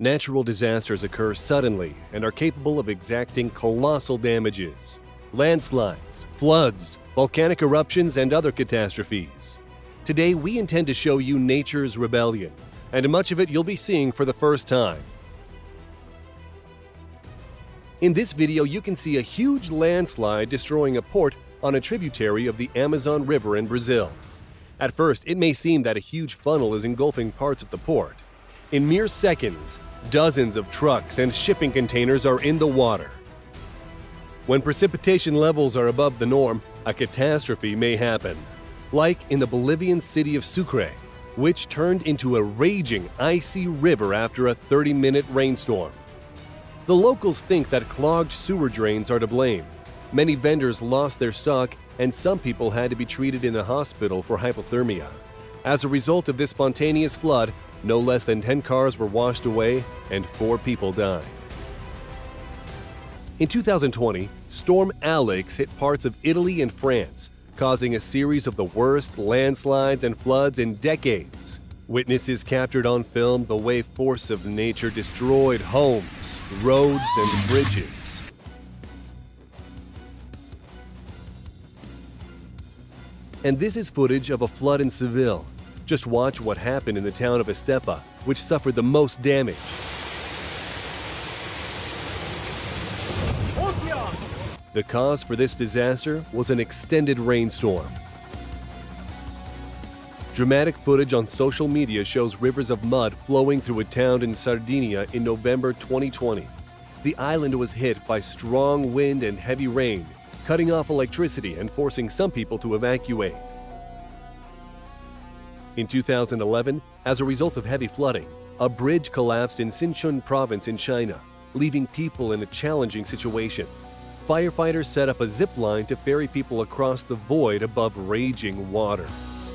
Natural disasters occur suddenly and are capable of exacting colossal damages. Landslides, floods, volcanic eruptions, and other catastrophes. Today, we intend to show you nature's rebellion, and much of it you'll be seeing for the first time. In this video, you can see a huge landslide destroying a port on a tributary of the Amazon River in Brazil. At first, it may seem that a huge funnel is engulfing parts of the port. In mere seconds, dozens of trucks and shipping containers are in the water. When precipitation levels are above the norm, a catastrophe may happen, like in the Bolivian city of Sucre, which turned into a raging, icy river after a 30-minute rainstorm. The locals think that clogged sewer drains are to blame. Many vendors lost their stock, and some people had to be treated in a hospital for hypothermia. As a result of this spontaneous flood, no less than 10 cars were washed away and 4 people died. In 2020, Storm Alex hit parts of Italy and France, causing a series of the worst landslides and floods in decades. Witnesses captured on film the way force of nature destroyed homes, roads, and bridges. And this is footage of a flood in Seville. Just watch what happened in the town of Estepa, which suffered the most damage. The cause for this disaster was an extended rainstorm. Dramatic footage on social media shows rivers of mud flowing through a town in Sardinia in November 2020. The island was hit by strong wind and heavy rain, cutting off electricity and forcing some people to evacuate. In 2011, as a result of heavy flooding, a bridge collapsed in Sichuan province in China, leaving people in a challenging situation. Firefighters set up a zip line to ferry people across the void above raging waters.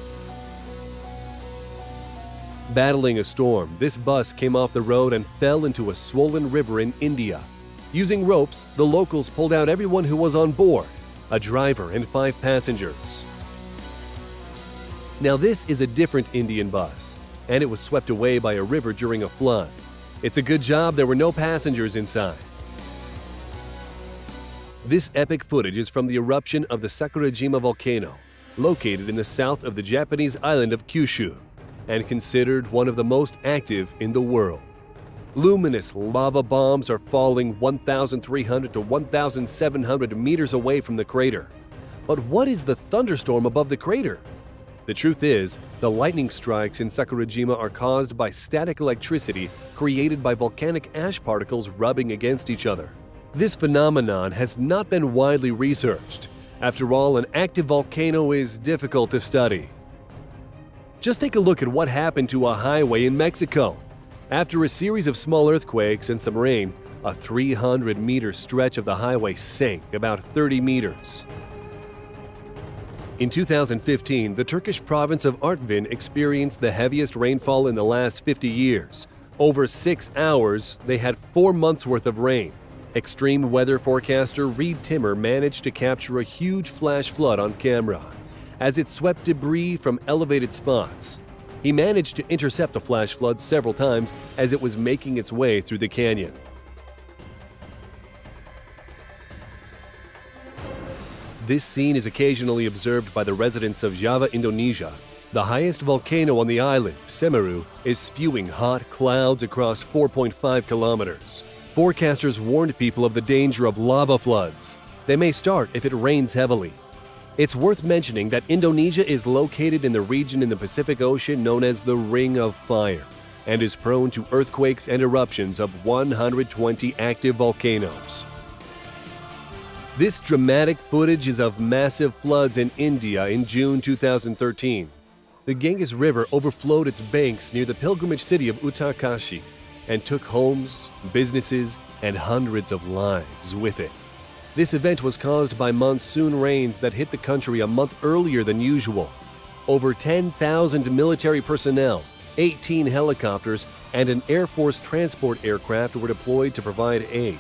Battling a storm, this bus came off the road and fell into a swollen river in India. Using ropes, the locals pulled out everyone who was on board, a driver and 5 passengers. Now this is a different Indian bus, and it was swept away by a river during a flood. It's a good job there were no passengers inside. This epic footage is from the eruption of the Sakurajima volcano, located in the south of the Japanese island of Kyushu, and considered one of the most active in the world. Luminous lava bombs are falling 1,300 to 1,700 meters away from the crater. But what is the thunderstorm above the crater? The truth is, the lightning strikes in Sakurajima are caused by static electricity created by volcanic ash particles rubbing against each other. This phenomenon has not been widely researched. After all, an active volcano is difficult to study. Just take a look at what happened to a highway in Mexico. After a series of small earthquakes and some rain, a 300-meter stretch of the highway sank about 30 meters. In 2015, the Turkish province of Artvin experienced the heaviest rainfall in the last 50 years. Over 6 hours, they had 4 months' worth of rain. Extreme weather forecaster Reed Timmer managed to capture a huge flash flood on camera as it swept debris from elevated spots. He managed to intercept the flash flood several times as it was making its way through the canyon. This scene is occasionally observed by the residents of Java, Indonesia. The highest volcano on the island, Semeru, is spewing hot clouds across 4.5 kilometers. Forecasters warned people of the danger of lava floods. They may start if it rains heavily. It's worth mentioning that Indonesia is located in the region in the Pacific Ocean known as the Ring of Fire and is prone to earthquakes and eruptions of 120 active volcanoes. This dramatic footage is of massive floods in India in June 2013. The Ganges River overflowed its banks near the pilgrimage city of Uttarkashi and took homes, businesses, and hundreds of lives with it. This event was caused by monsoon rains that hit the country a month earlier than usual. Over 10,000 military personnel, 18 helicopters, and an Air Force transport aircraft were deployed to provide aid.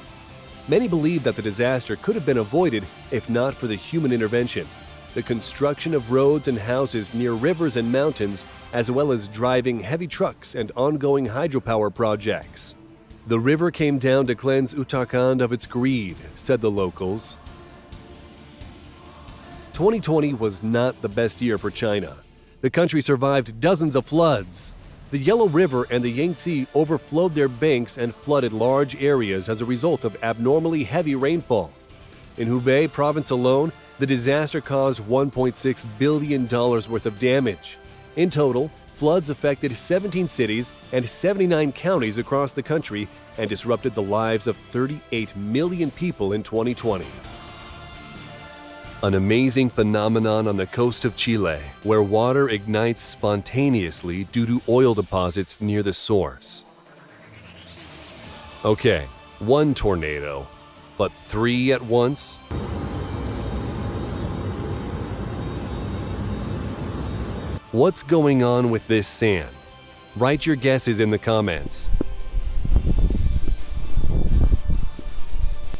Many believe that the disaster could have been avoided if not for the human intervention. The construction of roads and houses near rivers and mountains, as well as driving heavy trucks and ongoing hydropower projects. The river came down to cleanse Uttarakhand of its greed, said the locals. 2020 was not the best year for China. The country survived dozens of floods. The Yellow River and the Yangtze overflowed their banks and flooded large areas as a result of abnormally heavy rainfall. In Hubei province alone, the disaster caused $1.6 billion worth of damage. In total, floods affected 17 cities and 79 counties across the country and disrupted the lives of 38 million people in 2020. An amazing phenomenon on the coast of Chile, where water ignites spontaneously due to oil deposits near the source. Okay, one tornado, but three at once? What's going on with this sand? Write your guesses in the comments.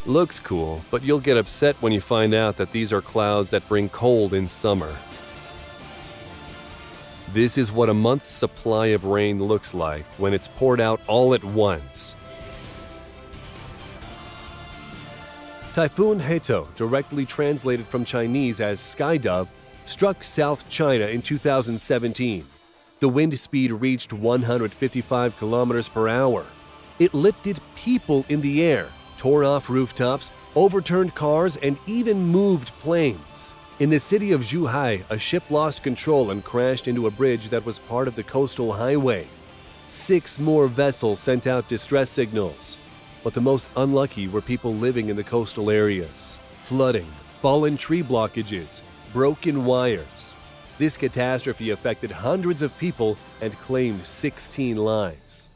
Looks cool, but you'll get upset when you find out that these are clouds that bring cold in summer. This is what a month's supply of rain looks like when it's poured out all at once. Typhoon Hato, directly translated from Chinese as sky dove, struck South China in 2017. The wind speed reached 155 kilometers per hour. It lifted people in the air, tore off rooftops, overturned cars, and even moved planes. In the city of Zhuhai, a ship lost control and crashed into a bridge that was part of the coastal highway. 6 more vessels sent out distress signals. But the most unlucky were people living in the coastal areas. Flooding, fallen tree blockages, broken wires. This catastrophe affected hundreds of people and claimed 16 lives.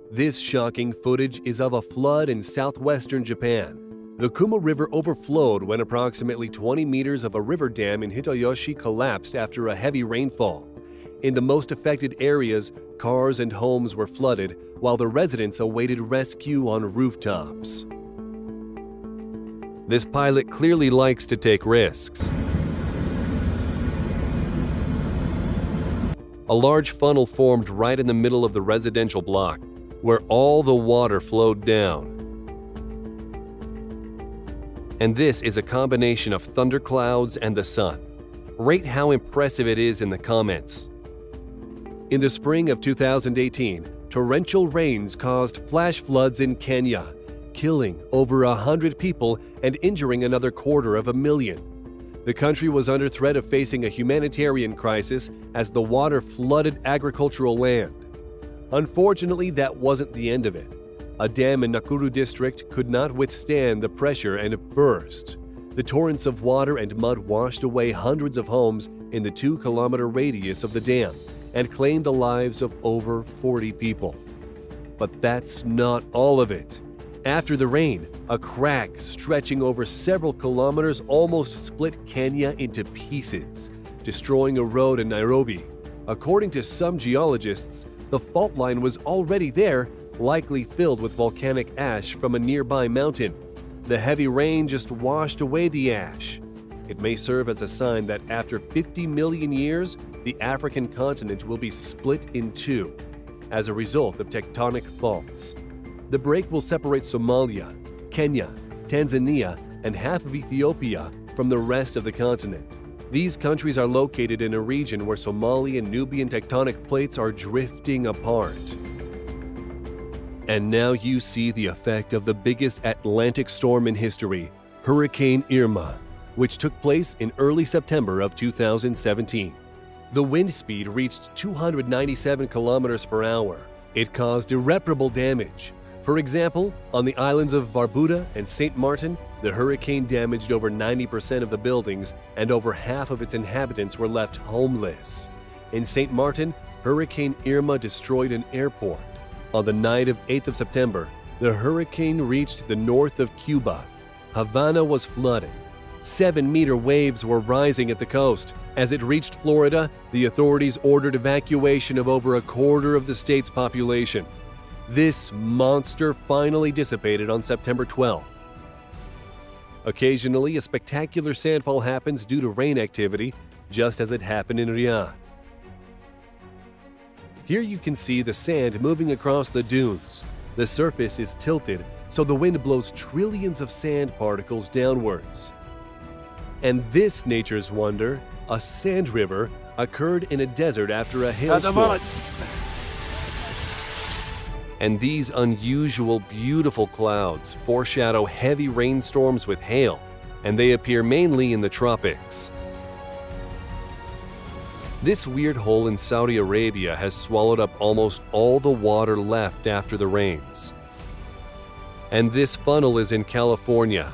This shocking footage is of a flood in southwestern Japan. The Kuma River overflowed when approximately 20 meters of a river dam in Hitoyoshi collapsed after a heavy rainfall. In the most affected areas, cars and homes were flooded, while the residents awaited rescue on rooftops. This pilot clearly likes to take risks. A large funnel formed right in the middle of the residential block, where all the water flowed down. And this is a combination of thunderclouds and the sun. Rate how impressive it is in the comments. In the spring of 2018, torrential rains caused flash floods in Kenya, killing over 100 people and injuring another 250,000. The country was under threat of facing a humanitarian crisis as the water flooded agricultural land. Unfortunately, that wasn't the end of it. A dam in Nakuru district could not withstand the pressure and it burst. The torrents of water and mud washed away hundreds of homes in the 2-kilometer radius of the dam and claimed the lives of over 40 people. But that's not all of it. After the rain, a crack stretching over several kilometers almost split Kenya into pieces, destroying a road in Nairobi. According to some geologists, the fault line was already there, likely filled with volcanic ash from a nearby mountain. The heavy rain just washed away the ash. It may serve as a sign that after 50 million years, the African continent will be split in two as a result of tectonic faults. The break will separate Somalia, Kenya, Tanzania, and half of Ethiopia from the rest of the continent. These countries are located in a region where Somali and Nubian tectonic plates are drifting apart. And now you see the effect of the biggest Atlantic storm in history, Hurricane Irma, which took place in early September of 2017. The wind speed reached 297 kilometers per hour. It caused irreparable damage. For example, on the islands of Barbuda and St. Martin, the hurricane damaged over 90% of the buildings and over half of its inhabitants were left homeless. In St. Martin, Hurricane Irma destroyed an airport. On the night of 8th of September, the hurricane reached the north of Cuba. Havana was flooded. 7-meter waves were rising at the coast. As it reached Florida, the authorities ordered evacuation of over a quarter of the state's population. This monster finally dissipated on September 12th. Occasionally, a spectacular sandfall happens due to rain activity, just as it happened in Riyadh. Here you can see the sand moving across the dunes. The surface is tilted, so the wind blows trillions of sand particles downwards. And this nature's wonder, a sand river, occurred in a desert after a hailstorm. And these unusual, beautiful clouds foreshadow heavy rainstorms with hail, and they appear mainly in the tropics. This weird hole in Saudi Arabia has swallowed up almost all the water left after the rains. And this funnel is in California.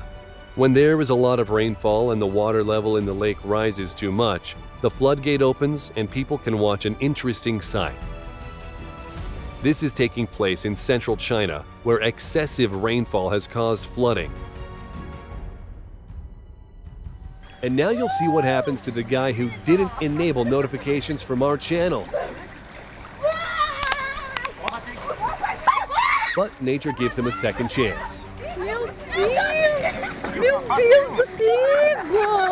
When there is a lot of rainfall and the water level in the lake rises too much, the floodgate opens and people can watch an interesting sight. This is taking place in central China, where excessive rainfall has caused flooding. And now you'll see what happens to the guy who didn't enable notifications from our channel. But nature gives him a second chance. Meu Deus do cego!